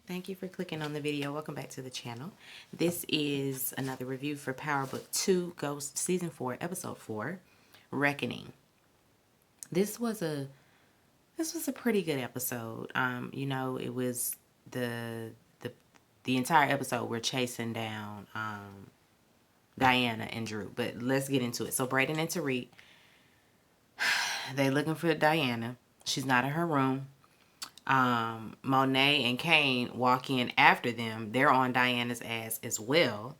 Thank you for clicking on the video. Welcome back to the channel. This is another review for PowerBookII Ghost Season 4, Episode 4, Reckoning. This was a pretty good episode. You know, it was the entire episode we're chasing down Diana and Drew. But let's get into it. So Brayden and Tariq, they looking for Diana. She's not in her room. Monet and Kane walk in after them. They're on Diana's ass as well.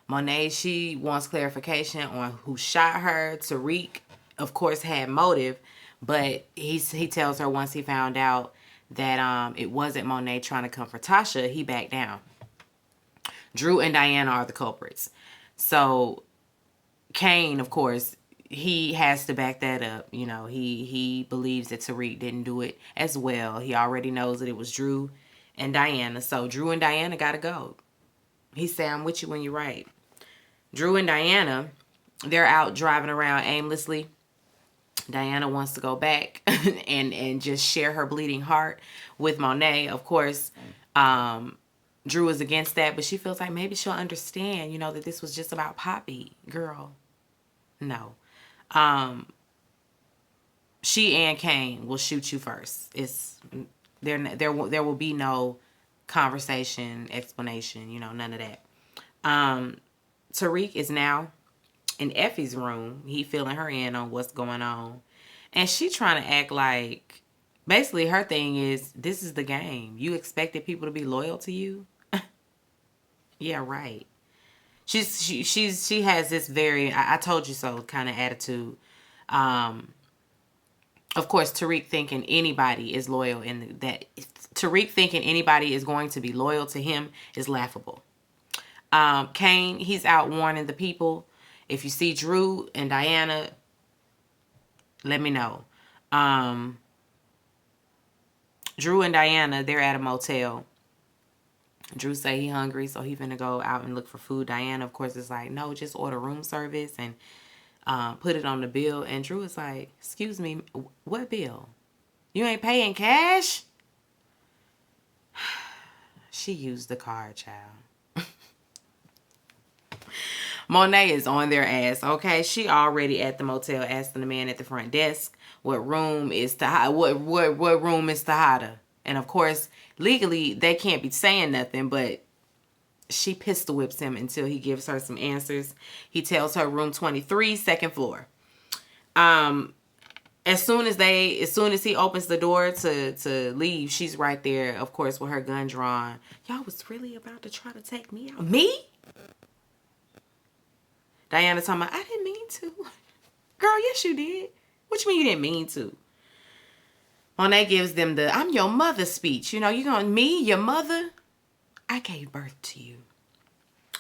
Monet, she wants clarification on who shot her. Tariq, of course, had motive, but he tells her once he found out that it wasn't Monet trying to comfort Tasha, he backed down. Drew and Diana are the culprits. So Kane, of course, he has to back that up. You know, he believes that Tariq didn't do it as well. He already knows that it was Drew and Diana. So Drew and Diana got to go. He said, I'm with you when you're right. Drew and Diana, they're out driving around aimlessly. Diana wants to go back and just share her bleeding heart with Monet. Of course, Drew is against that, but she feels like maybe she'll understand, you know, that this was just about Poppy. Girl, no. She and Kane will shoot you first. There will be no conversation, explanation, you know, none of that. Tariq is now in Effie's room. He filling her in on what's going on. And she trying to act like, basically her thing is, this is the game. You expected people to be loyal to you? Yeah, right. She has this very I told you so kind of attitude. Of course, Tariq thinking anybody is loyal, and that Tariq thinking anybody is going to be loyal to him is laughable. Kane, he's out warning the people. If you see Drew and Diana, let me know. Drew and Diana, they're at a motel. Drew say he hungry, so he finna go out and look for food. Diana, of course, is like, no, just order room service and put it on the bill. And Drew is like, excuse me, what bill? You ain't paying cash? She used the card, child. Monet is on their ass, okay? She already at the motel asking the man at the front desk what room is what room is Tejada. And of course, legally, they can't be saying nothing, but she pistol whips him until he gives her some answers. He tells her room 23, second floor. As soon as he opens the door to leave, she's right there, of course, with her gun drawn. Y'all was really about to try to take me out. Me? Diana talking about, I didn't mean to. Girl, yes you did. What you mean you didn't mean to? Monet gives them the I'm your mother speech. You know, you going, me, your mother? I gave birth to you.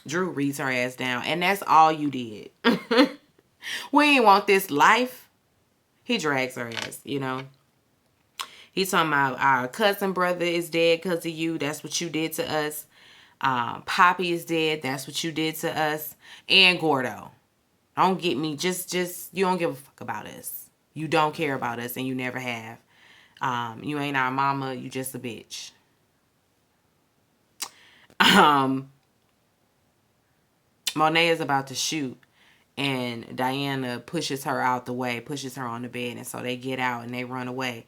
Drew reads her ass down. And that's all you did. We ain't want this life. He drags her ass, you know. He's talking about our cousin brother is dead because of you. That's what you did to us. Poppy is dead. That's what you did to us. And Gordo. Don't get me. Just you don't give a fuck about us. You don't care about us and you never have. You ain't our mama, you just a bitch. Monet is about to shoot, and Diana pushes her out the way, pushes her on the bed, and so they get out and they run away.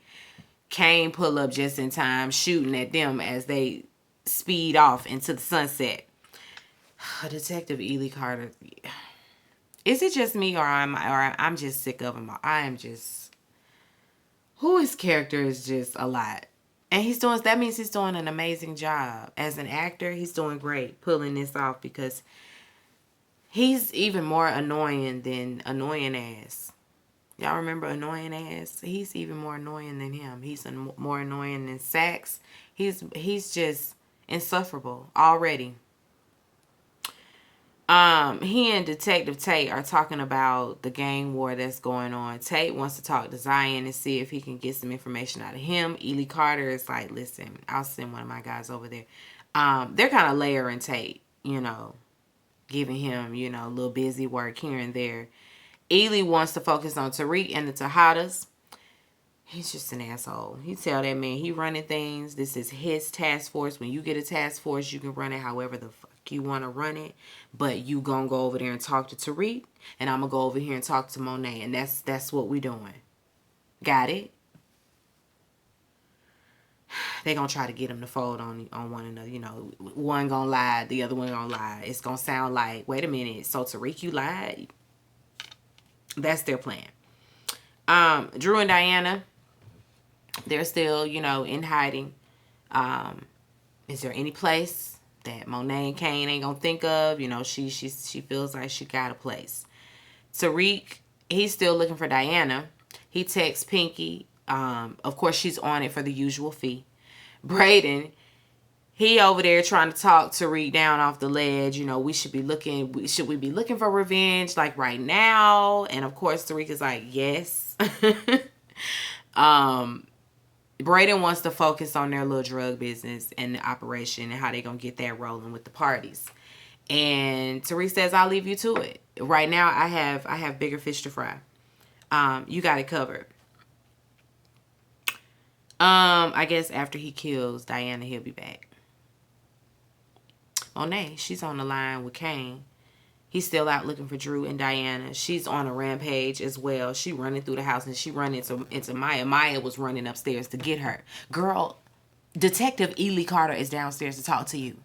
Kane pull up just in time, shooting at them as they speed off into the sunset. Detective Ely Carter. Is it just me, or I'm just sick of him? His character is just a lot. And that means he's doing an amazing job. As an actor, he's doing great pulling this off because he's even more annoying than Annoying Ass. Y'all remember Annoying Ass? He's even more annoying than him. He's more annoying than Sax. He's just insufferable already. He and Detective Tate are talking about the gang war that's going on. Tate wants to talk to Zion and see if he can get some information out of him. Ely Carter is like, listen, I'll send one of my guys over there. They're kind of layering Tate, you know, giving him, you know, a little busy work here and there. Ely wants to focus on Tariq and the Tejadas. He's just an asshole. He tell that man he running things. This is his task force. When you get a task force, you can run it however the fuck you want to run it. But you gonna go over there and talk to Tariq, and I'm gonna go over here and talk to Monet, and that's what we doing. Got it? They gonna try to get him to fold on one another. You know, one gonna lie, the other one gonna lie. It's gonna sound like, wait a minute, so Tariq, you lied? That's their plan. Drew and Diana, they're still, you know, in hiding. Is there any place that Monet and Kane ain't gonna think of? You know, she feels like she got a place. Tariq, he's still looking for Diana. He texts Pinky. Of course, she's on it for the usual fee. Brayden, he over there trying to talk Tariq down off the ledge. You know, should we be looking for revenge like right now? And of course, Tariq is like, yes. Brayden wants to focus on their little drug business and the operation and how they gonna get that rolling with the parties. And Tariq says, I'll leave you to it. Right now, I have bigger fish to fry. You got it covered. I guess after he kills Diana, he'll be back. Monet, she's on the line with Kane. He's still out looking for Drew and Diana. She's on a rampage as well. She running through the house, and she run into Maya. Maya was running upstairs to get her. Girl, Detective Ely Carter is downstairs to talk to you.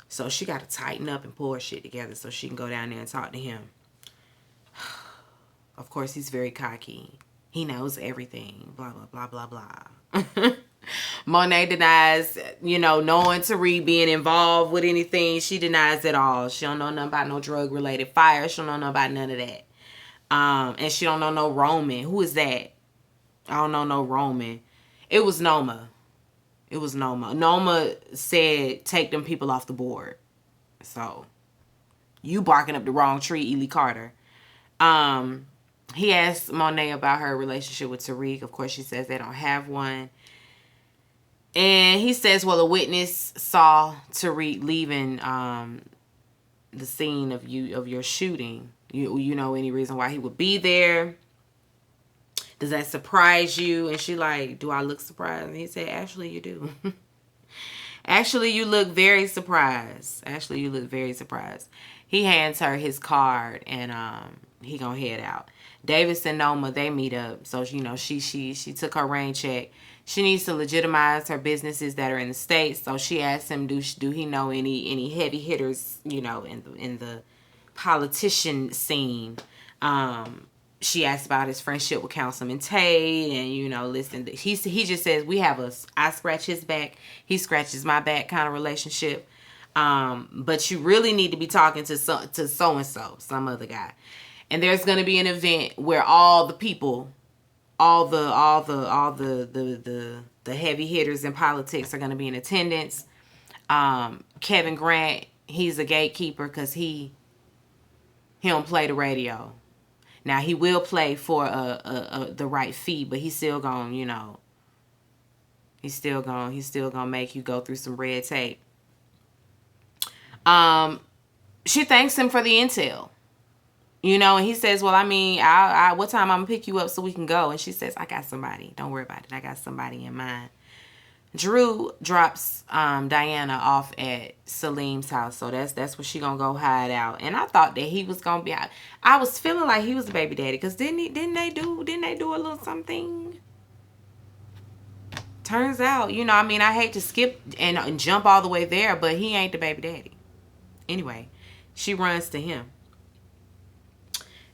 So she got to tighten up and pull her shit together so she can go down there and talk to him. Of course, he's very cocky. He knows everything. Blah, blah, blah, blah, blah. Monet denies, you know, knowing Tariq being involved with anything. She denies it all. She don't know nothing about no drug-related fire. She don't know nothing about none of that. And she don't know no Roman. Who is that? I don't know no Roman. It was Noma. It was Noma. Noma said, take them people off the board. So, you barking up the wrong tree, Ely Carter. He asked Monet about her relationship with Tariq. Of course, she says they don't have one. And he says, well, a witness saw Tariq leaving the scene of your shooting. You know any reason why he would be there? Does that surprise you? And she like, do I look surprised? And he said, actually, you do. Actually, you look very surprised. Actually, you look very surprised. He hands her his card, and he gonna head out. Davis and Noma, they meet up. So, you know, she took her rain check. She needs to legitimize her businesses that are in the States. So she asked him, do he know any heavy hitters, you know, in the politician scene. She asked about his friendship with Councilman Tate, and, you know, listen, he just says we have I scratch his back, he scratches my back kind of relationship. But you really need to be talking to so-and-so, some other guy. And there's going to be an event where all the people, all the heavy hitters in politics are going to be in attendance. Kevin Grant, he's a gatekeeper because he don't play the radio. Now he will play for the right fee, but he's still going, you know, he's still going to make you go through some red tape. She thanks him for the intel. You know, and he says, well, I mean, what time I'm going to pick you up so we can go? And she says, I got somebody. Don't worry about it. I got somebody in mind. Drew drops Diana off at Salim's house. So that's where she going to go hide out. And I thought that he was going to be out. I was feeling like he was the baby daddy. Because didn't they do a little something? Turns out, you know, I mean, I hate to skip and jump all the way there, but he ain't the baby daddy. Anyway, she runs to him.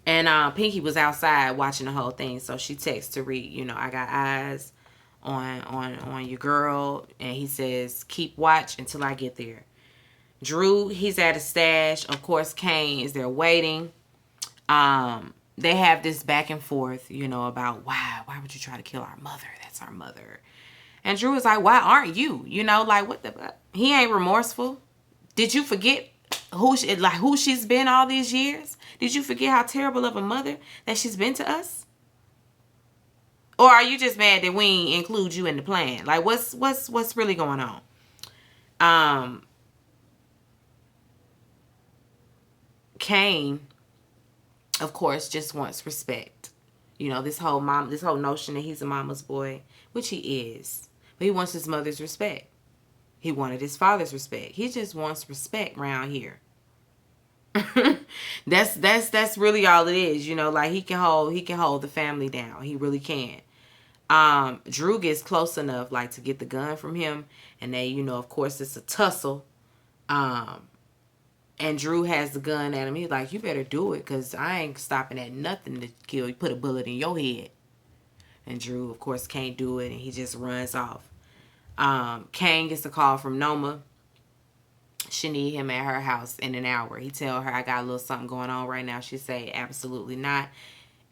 And Pinky was outside watching the whole thing. So she texts Tariq, you know, I got eyes on your girl. And he says, keep watch until I get there. Drew, he's at a stash. Of course, Kane is there waiting. They have this back and forth, you know, about why would you try to kill our mother? That's our mother. And Drew is like, why aren't you? You know, like, what the... He ain't remorseful. Did you forget who she's been all these years? Did you forget how terrible of a mother that she's been to us? Or are you just mad that we ain't include you in the plan? Like, what's really going on? Kane, of course, just wants respect. You know, this whole notion that he's a mama's boy, which he is. But he wants his mother's respect. He wanted his father's respect. He just wants respect around here. that's really all it is. You know, like he can hold the family down. He really can. Drew gets close enough like to get the gun from him, and they, you know, of course it's a tussle. And Drew has the gun at him. He's like, you better do it, because I ain't stopping at nothing to kill you. Put a bullet in your head. And Drew, of course, can't do it, and he just runs off. Kane gets a call from Noma. She need him at her house in an hour. He tell her, I got a little something going on right now. She say, absolutely not.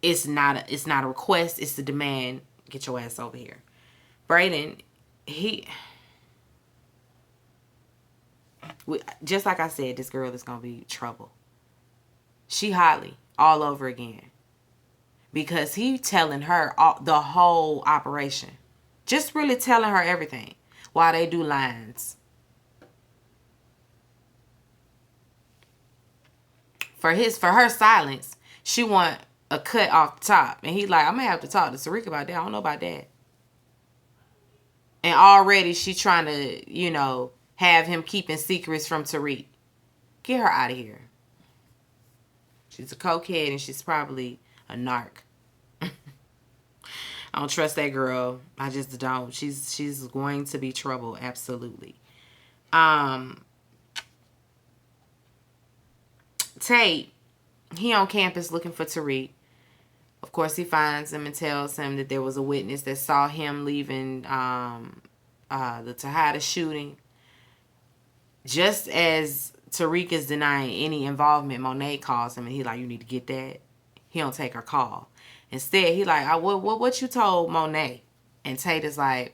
It's not a request. It's a demand. Get your ass over here. Brayden, just like I said, this girl is going to be trouble. She Holly all over again. Because he telling her the whole operation. Just really telling her everything. While they do lines. For her silence, she want a cut off the top. And he's like, I'm going to have to talk to Tariq about that. I don't know about that. And already she trying to, you know, have him keeping secrets from Tariq. Get her out of here. She's a cokehead and she's probably a narc. I don't trust that girl. I just don't. She's going to be trouble. Absolutely. Tate, he on campus looking for Tariq. Of course, he finds him and tells him that there was a witness that saw him leaving the Tejada shooting. Just as Tariq is denying any involvement, Monet calls him and he like, you need to get that. He don't take her call. Instead, he like, what you told Monet? And Tate is like,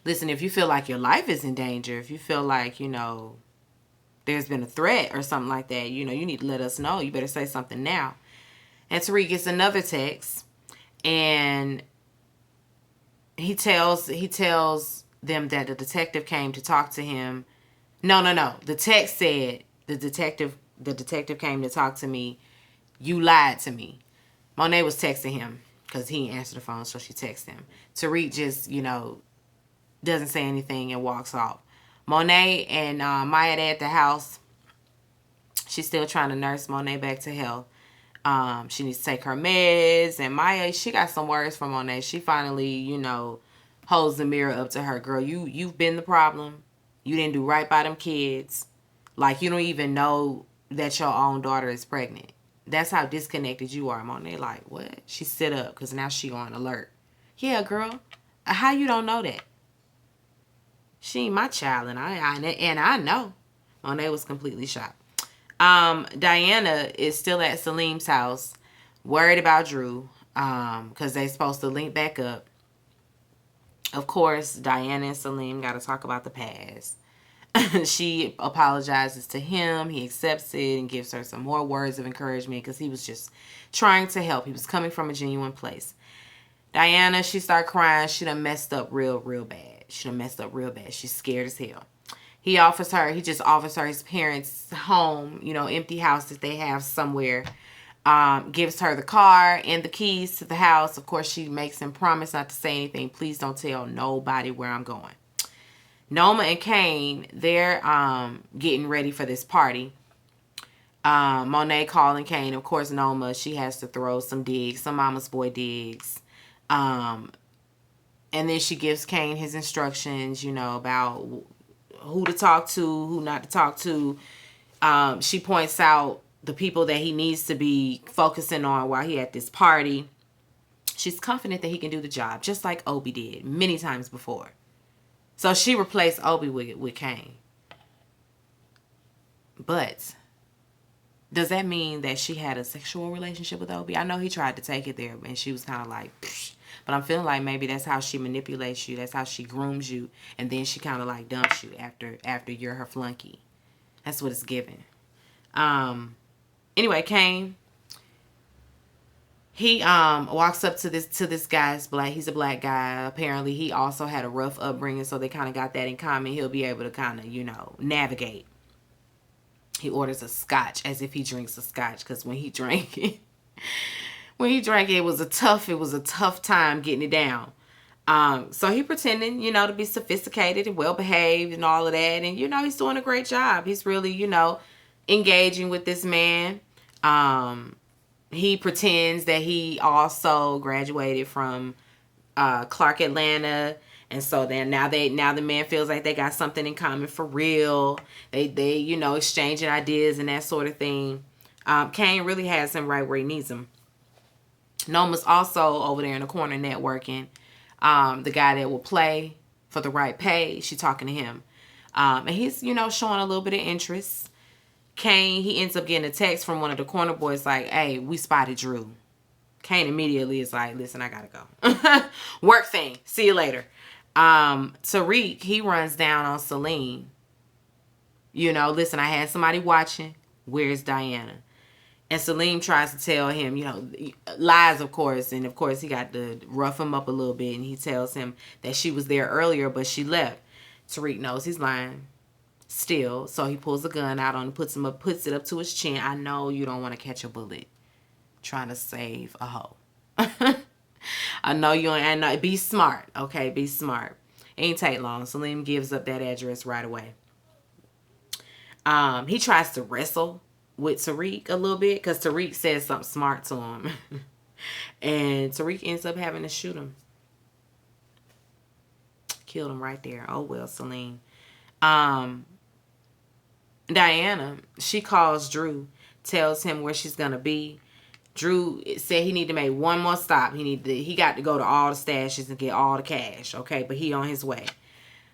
listen, if you feel like your life is in danger, if you feel like, you know, there's been a threat or something like that, you know, you need to let us know. You better say something now. And Tariq gets another text, and he tells them that the detective came to talk to him. No. The text said the detective came to talk to me. You lied to me. Monet was texting him because he didn't answer the phone, so she texted him. Tariq just, you know, doesn't say anything and walks off. Monet and Maya at the house. She's still trying to nurse Monet back to health. She needs to take her meds. And Maya, she got some words from Monet. She finally, you know, holds the mirror up to her. Girl, you've been the problem. You didn't do right by them kids. Like, you don't even know that your own daughter is pregnant. That's how disconnected you are, Monet. Like, what? She sit up because now she on alert. Yeah, girl. How you don't know that? She ain't my child, and I know. Monet was completely shocked. Diana is still at Salim's house, worried about Drew, because they supposed to link back up. Of course, Diana and Salim got to talk about the past. She apologizes to him. He accepts it and gives her some more words of encouragement because he was just trying to help. He was coming from a genuine place. Diana, she started crying. She done messed up real bad. She's scared as hell. He just offers her his parents' home, you know, empty house that they have somewhere. Gives her the car and the keys to the house. Of course, she makes him promise not to say anything. Please don't tell nobody where I'm going. Noma and Kane, they're getting ready for this party. Monet calling Kane. Of course, Noma, she has to throw some digs, some mama's boy digs. And then she gives Kane his instructions, you know, about who to talk to, who not to talk to. She points out the people that he needs to be focusing on while he at this party. She's confident that he can do the job, just like Obi did many times before. So she replaced Obi with Kane. But does that mean that she had a sexual relationship with Obi? I know he tried to take it there, and she was kind of like, psh. But I'm feeling like maybe that's how she manipulates you. That's how she grooms you. And then she kind of like dumps you after you're her flunky. That's what it's giving. Anyway, Kane, he walks up to this guy's black. He's a black guy. Apparently, he also had a rough upbringing, so they kind of got that in common. He'll be able to kind of, you know, navigate. He orders a scotch as if he drinks a scotch, because when he drank it, When he drank it was a tough time getting it down. So he pretending, to be sophisticated and well behaved and all of that. And, he's doing a great job. He's really, engaging with this man. He pretends that he also graduated from Clark Atlanta. And so then now the man feels like they got something in common for real. They exchanging ideas and that sort of thing. Kane really has him right where he needs him. Noma's also over there in the corner networking. The guy that will play for the right pay, she's talking to him. And he's, showing a little bit of interest. Kane, he ends up getting a text from one of the corner boys like, hey, we spotted Drew. Kane immediately is like, listen, I gotta go. Work thing. See you later. Tariq, he runs down on Celine. Listen, I had somebody watching. Where's Diana? And Salim tries to tell him, lies, of course. And, of course, he got to rough him up a little bit. And he tells him that she was there earlier, but she left. Tariq knows he's lying still. So he pulls a gun out on him, puts it up to his chin. I know you don't want to catch a bullet trying to save a hoe. I know you ain't. Be smart, okay? Be smart. Ain't take long. Salim gives up that address right away. He tries to wrestle with Tariq a little bit because Tariq says something smart to him. And Tariq ends up having to shoot him. Killed him right there. Oh, well, Celine. Diana, she calls Drew, tells him where she's going to be. Drew said he need to make one more stop. He got to go to all the stashes and get all the cash, okay? But he on his way.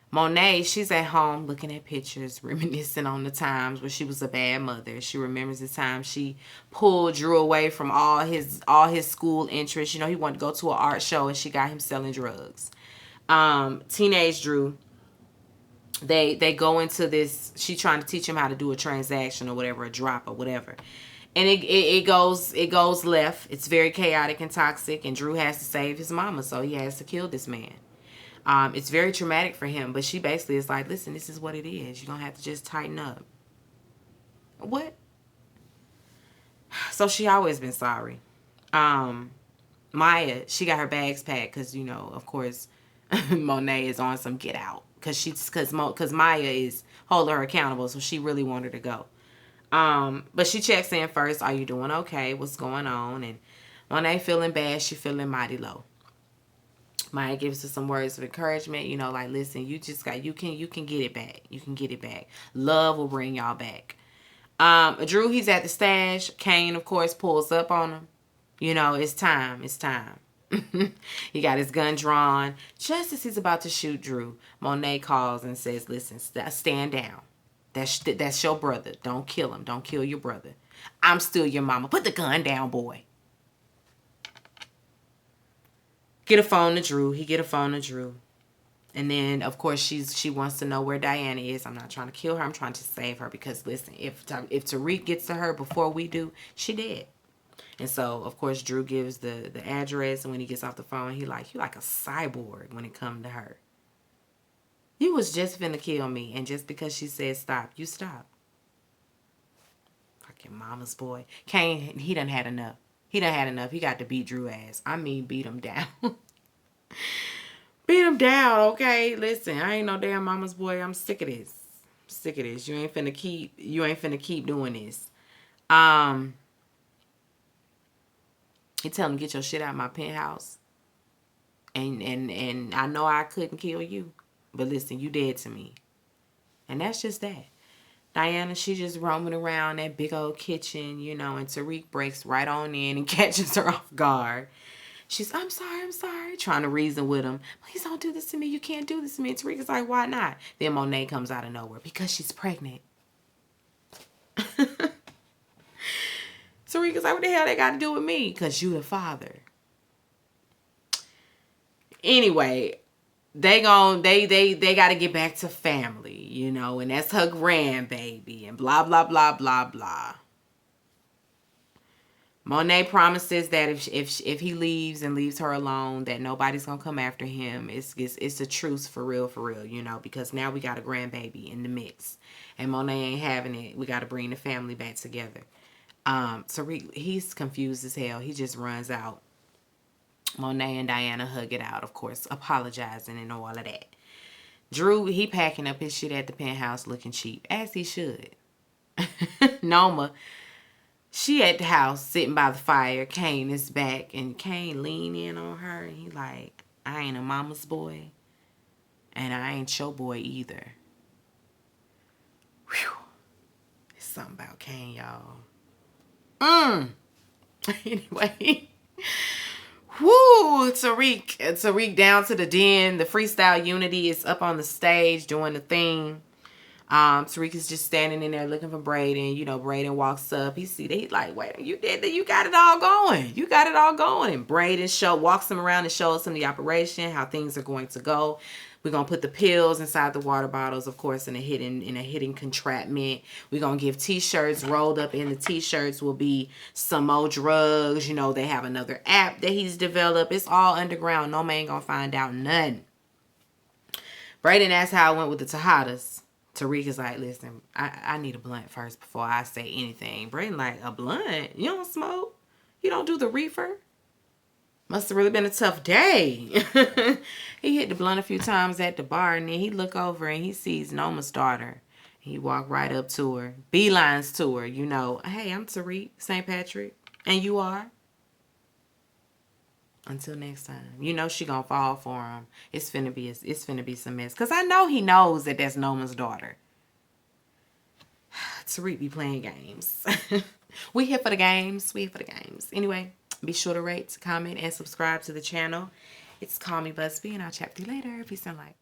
Monet, she's at home looking at pictures, reminiscing on the times where she was a bad mother. She remembers the time she pulled Drew away from all his school interests. He wanted to go to an art show and she got him selling drugs. Teenage Drew, they go into this. She trying to teach him how to do a transaction or whatever, a drop or whatever. And it goes left. It's very chaotic and toxic, and Drew has to save his mama, so he has to kill this man. It's very traumatic for him, but she basically is like, listen, this is what it is. You're going to have to just tighten up. What? So she always been sorry. Maya, she got her bags packed because, of course, Monet is on some get out. Because Maya is holding her accountable, so she really wanted to go. But she checks in first. Are you doing okay? What's going on? And Monet feeling bad. She feeling mighty low. Maya gives her some words of encouragement, like, listen, you can get it back. You can get it back. Love will bring y'all back. Drew, he's at the stash. Kane, of course, pulls up on him. It's time. He got his gun drawn. Just as he's about to shoot Drew, Monet calls and says, listen, stand down. That's your brother. Don't kill him. Don't kill your brother. I'm still your mama. Put the gun down, boy. Get a phone to Drew. He get a phone to Drew. And then, of course, she wants to know where Diana is. I'm not trying to kill her. I'm trying to save her. Because, listen, if Tariq gets to her before we do, she dead. And so, of course, Drew gives the address. And when he gets off the phone, you like a cyborg when it comes to her. You was just finna kill me. And just because she said stop, you stop. Fucking mama's boy. Kane, he done had enough. He got to beat Drew ass. I mean, beat him down. Beat him down, okay? Listen, I ain't no damn mama's boy. I'm sick of this. You ain't finna keep doing this. He tell him, get your shit out of my penthouse. And I know I couldn't kill you. But listen, you dead to me. And that's just that. Diana, she just roaming around that big old kitchen, and Tariq breaks right on in and catches her off guard. She's, I'm sorry, trying to reason with him. Please don't do this to me. You can't do this to me. And Tariq is like, why not? Then Monet comes out of nowhere. Because she's pregnant. Tariq is like, what the hell they got to do with me? Because you the father. Anyway, they got to get back to family, and that's her grandbaby and blah, blah, blah, blah, blah. Monet promises that if he leaves and leaves her alone, that nobody's going to come after him. It's a truce for real, because now we got a grandbaby in the mix. And Monet ain't having it. We got to bring the family back together. Tariq, he's confused as hell. He just runs out. Monet and Diana hug it out, of course, apologizing and all of that. Drew, he packing up his shit at the penthouse looking cheap, as he should. Noma, she at the house sitting by the fire. Kane is back, and Kane lean in on her, and he like, I ain't a mama's boy, and I ain't your boy either. Whew. It's something about Kane, y'all. Anyway. Woo! Tariq down to the den. The freestyle unity is up on the stage doing the thing. Tariq is just standing in there looking for Braden. You know, Braden walks up. He see that. He's like, wait, you got it all going. You got it all going. And Braden walks him around and shows him the operation, how things are going to go. We're gonna put the pills inside the water bottles, of course, in a hidden contraptment. We're gonna give t-shirts. Rolled up in the t-shirts will be some more drugs. You know, they have another app that he's developed. It's all underground. No man gonna find out nothing. Braden asked how it went with the Tejadas. Tariq is like, listen, I need a blunt first before I say anything. Braden like, a blunt? You don't smoke? You don't do the reefer? Must have really been a tough day. He hit the blunt a few times at the bar, and then he look over and he sees Noma's daughter. He walked right up to her, beelines to her, you know. Hey, I'm Tariq St. Patrick, and you are? Until next time. You know she gonna fall for him. It's finna be some mess. Cause I know he knows that that's Noma's daughter. Tariq be playing games. We here for the games. Anyway, be sure to rate, comment, and subscribe to the channel. It's Call Me Busby, and I'll chat with you later. Peace and light.